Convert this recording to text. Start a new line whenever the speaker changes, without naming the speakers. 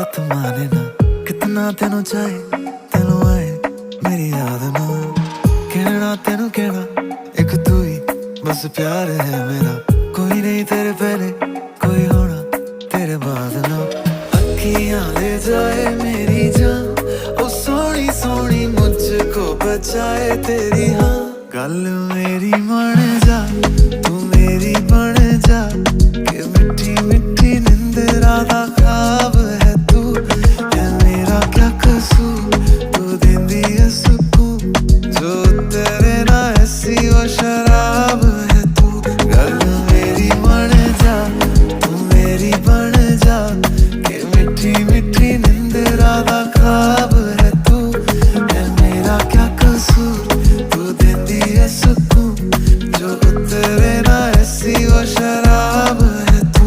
बात माने ना, कितना तेनू चाहे तेनू आए मेरी याद ना। कहना तेनू कहना एक तू ही बस प्यार है मेरा, कोई नहीं तेरे पहले कोई होना तेरे बाद ना। अखियां ले जाए मेरी जान, ओ सोनी सोनी मुझको बचाए तेरी हाँ। गल मेरी मान जा, तू मेरी बन जा, कि मिठी मिठी निंदरा दा